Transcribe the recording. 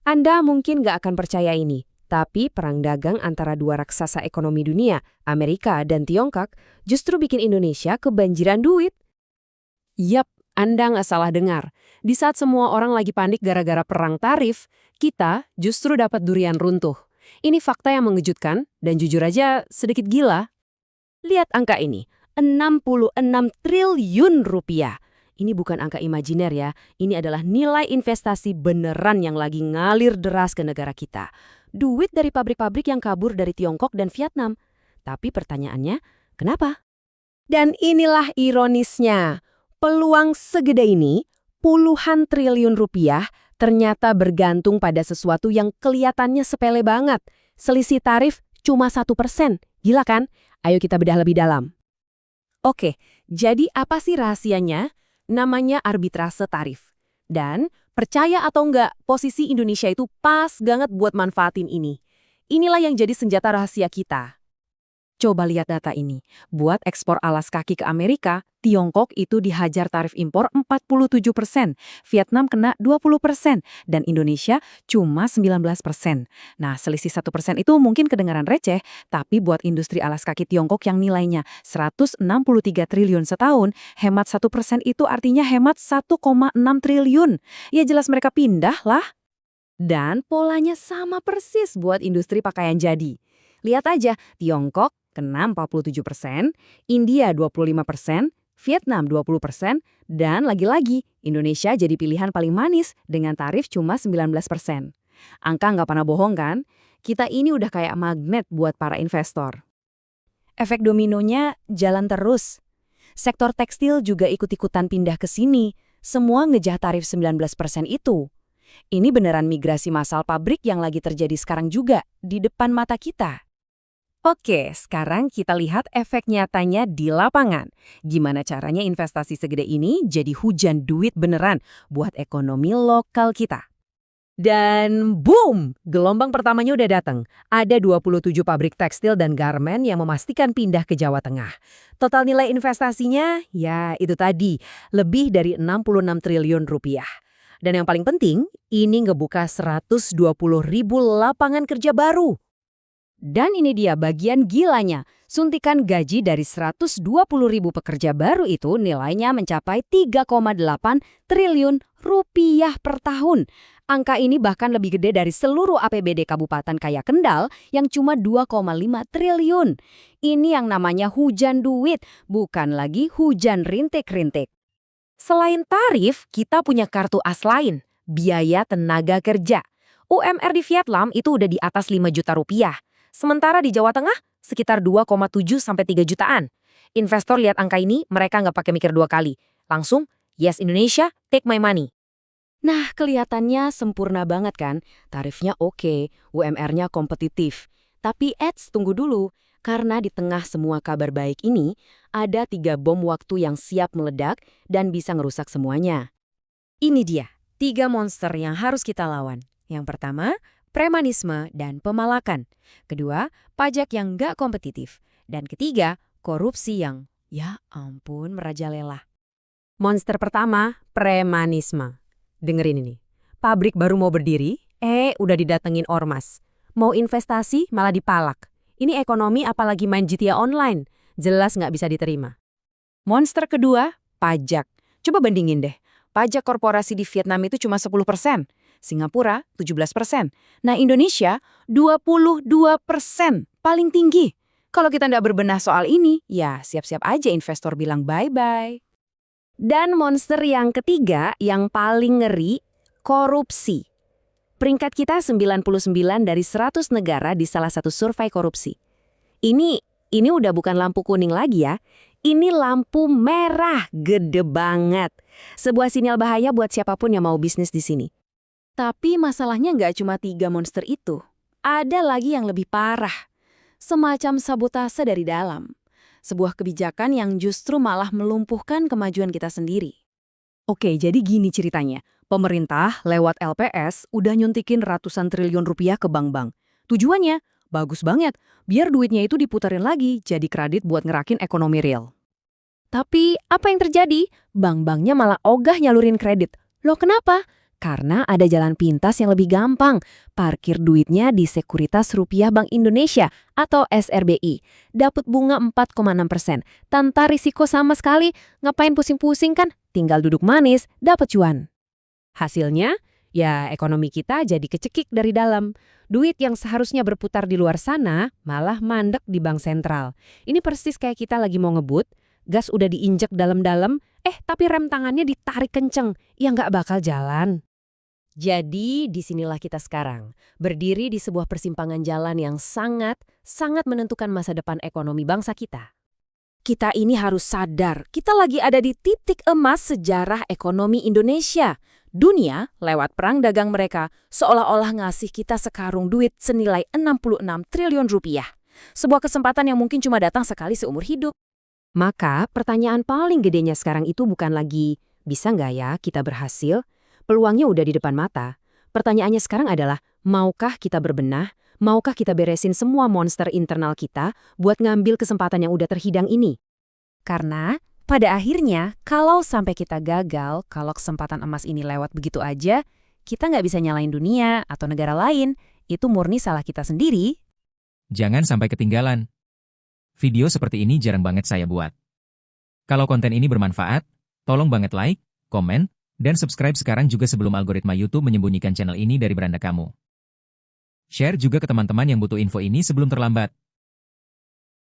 Anda mungkin nggak akan percaya ini, tapi perang dagang antara dua raksasa ekonomi dunia, Amerika dan Tiongkok, justru bikin Indonesia kebanjiran duit. Yap, Anda nggak salah dengar. Di saat semua orang lagi panik gara-gara perang tarif, kita justru dapat durian runtuh. Ini fakta yang mengejutkan dan jujur aja sedikit gila. Lihat angka ini, 66 triliun rupiah. Ini bukan angka imajiner ya, ini adalah nilai investasi beneran yang lagi ngalir deras ke negara kita. Duit dari pabrik-pabrik yang kabur dari Tiongkok dan Vietnam. Tapi pertanyaannya, kenapa? Dan inilah ironisnya, peluang segede ini, puluhan triliun rupiah, ternyata bergantung pada sesuatu yang kelihatannya sepele banget. Selisih tarif cuma 1%. Gila kan? Ayo kita bedah lebih dalam. Oke, jadi apa sih rahasianya? Namanya arbitrase tarif. Dan percaya atau enggak, posisi Indonesia itu pas banget buat manfaatin ini. Inilah yang jadi senjata rahasia kita. Coba lihat data ini. Buat ekspor alas kaki ke Amerika, Tiongkok itu dihajar tarif impor 47%, Vietnam kena 20%, dan Indonesia cuma 19%. Nah, selisih 1% itu mungkin kedengaran receh, tapi buat industri alas kaki Tiongkok yang nilainya 163 triliun setahun, hemat 1% itu artinya hemat 1,6 triliun. Ya jelas mereka pindah lah. Dan polanya sama persis buat industri pakaian jadi. Lihat aja, Tiongkok kena 47%, India 25%, Vietnam 20%, dan lagi-lagi Indonesia jadi pilihan paling manis dengan tarif cuma 19%. Angka nggak pernah bohong kan? Kita ini udah kayak magnet buat para investor. Efek dominonya jalan terus. Sektor tekstil juga ikut-ikutan pindah ke sini. Semua ngejah tarif 19% itu. Ini beneran migrasi massal pabrik yang lagi terjadi sekarang juga di depan mata kita. Oke, sekarang kita lihat efek nyatanya di lapangan. Gimana caranya investasi segede ini jadi hujan duit beneran buat ekonomi lokal kita. Dan boom! Gelombang pertamanya udah datang. Ada 27 pabrik tekstil dan garmen yang memastikan pindah ke Jawa Tengah. Total nilai investasinya, ya itu tadi, lebih dari 66 triliun rupiah. Dan yang paling penting, ini ngebuka 120 ribu lapangan kerja baru. Dan ini dia bagian gilanya, suntikan gaji dari 120 ribu pekerja baru itu nilainya mencapai 3,8 triliun rupiah per tahun. Angka ini bahkan lebih gede dari seluruh APBD Kabupaten Kaya Kendal yang cuma 2,5 triliun. Ini yang namanya hujan duit, bukan lagi hujan rintik-rintik. Selain tarif, kita punya kartu as lain, biaya tenaga kerja. UMR di Vietnam itu udah di atas 5 juta rupiah. Sementara di Jawa Tengah, sekitar 2,7 sampai 3 jutaan. Investor lihat angka ini, mereka nggak pakai mikir dua kali. Langsung, yes Indonesia, take my money. Nah, kelihatannya sempurna banget kan? Tarifnya oke, UMR-nya kompetitif. Tapi tunggu dulu. Karena di tengah semua kabar baik ini, ada 3 bom waktu yang siap meledak dan bisa ngerusak semuanya. Ini dia, 3 monster yang harus kita lawan. Yang pertama, premanisme dan pemalakan. Kedua, pajak yang nggak kompetitif. Dan ketiga, korupsi yang, ya ampun, merajalela. Monster pertama, premanisme. Dengerin ini. Pabrik baru mau berdiri, udah didatengin ormas. Mau investasi, malah dipalak. Ini ekonomi apalagi main GTA online. Jelas nggak bisa diterima. Monster kedua, pajak. Coba bandingin deh. Pajak korporasi di Vietnam itu cuma 10%. Singapura 17%. Nah Indonesia 22%, paling tinggi. Kalau kita nggak berbenah soal ini, ya siap-siap aja investor bilang bye-bye. Dan monster yang ketiga, yang paling ngeri, korupsi. Peringkat kita 99 dari 100 negara di salah satu survei korupsi. Ini udah bukan lampu kuning lagi ya. Ini lampu merah, gede banget. Sebuah sinyal bahaya buat siapapun yang mau bisnis di sini. Tapi masalahnya nggak cuma 3 monster itu. Ada lagi yang lebih parah. Semacam sabotase dari dalam. Sebuah kebijakan yang justru malah melumpuhkan kemajuan kita sendiri. Oke, jadi gini ceritanya. Pemerintah lewat LPS udah nyuntikin ratusan triliun rupiah ke bank-bank. Tujuannya bagus banget, biar duitnya itu diputerin lagi jadi kredit buat ngerakin ekonomi real. Tapi apa yang terjadi? Bank-banknya malah ogah nyalurin kredit. Loh kenapa? Karena ada jalan pintas yang lebih gampang. Parkir duitnya di Sekuritas Rupiah Bank Indonesia atau SRBI. Dapat bunga 4,6%. Tanpa risiko sama sekali. Ngapain pusing-pusing kan? Tinggal duduk manis, dapat cuan. Hasilnya, ya ekonomi kita jadi kecekik dari dalam. Duit yang seharusnya berputar di luar sana malah mandek di bank sentral. Ini persis kayak kita lagi mau ngebut, gas udah diinjek dalam-dalam, tapi rem tangannya ditarik kenceng, ya nggak bakal jalan. Jadi disinilah kita sekarang, berdiri di sebuah persimpangan jalan yang sangat menentukan masa depan ekonomi bangsa kita. Kita ini harus sadar, kita lagi ada di titik emas sejarah ekonomi Indonesia. Dunia, lewat perang dagang mereka, seolah-olah ngasih kita sekarung duit senilai 66 triliun rupiah. Sebuah kesempatan yang mungkin cuma datang sekali seumur hidup. Maka pertanyaan paling gedenya sekarang itu bukan lagi, bisa nggak ya kita berhasil? Peluangnya udah di depan mata. Pertanyaannya sekarang adalah, maukah kita berbenah? Maukah kita beresin semua monster internal kita buat ngambil kesempatan yang udah terhidang ini? Karena pada akhirnya, kalau sampai kita gagal, kalau kesempatan emas ini lewat begitu aja, kita nggak bisa nyalain dunia atau negara lain. Itu murni salah kita sendiri. Jangan sampai ketinggalan. Video seperti ini jarang banget saya buat. Kalau konten ini bermanfaat, tolong banget like, komen, dan subscribe sekarang juga sebelum algoritma YouTube menyembunyikan channel ini dari beranda kamu. Share juga ke teman-teman yang butuh info ini sebelum terlambat.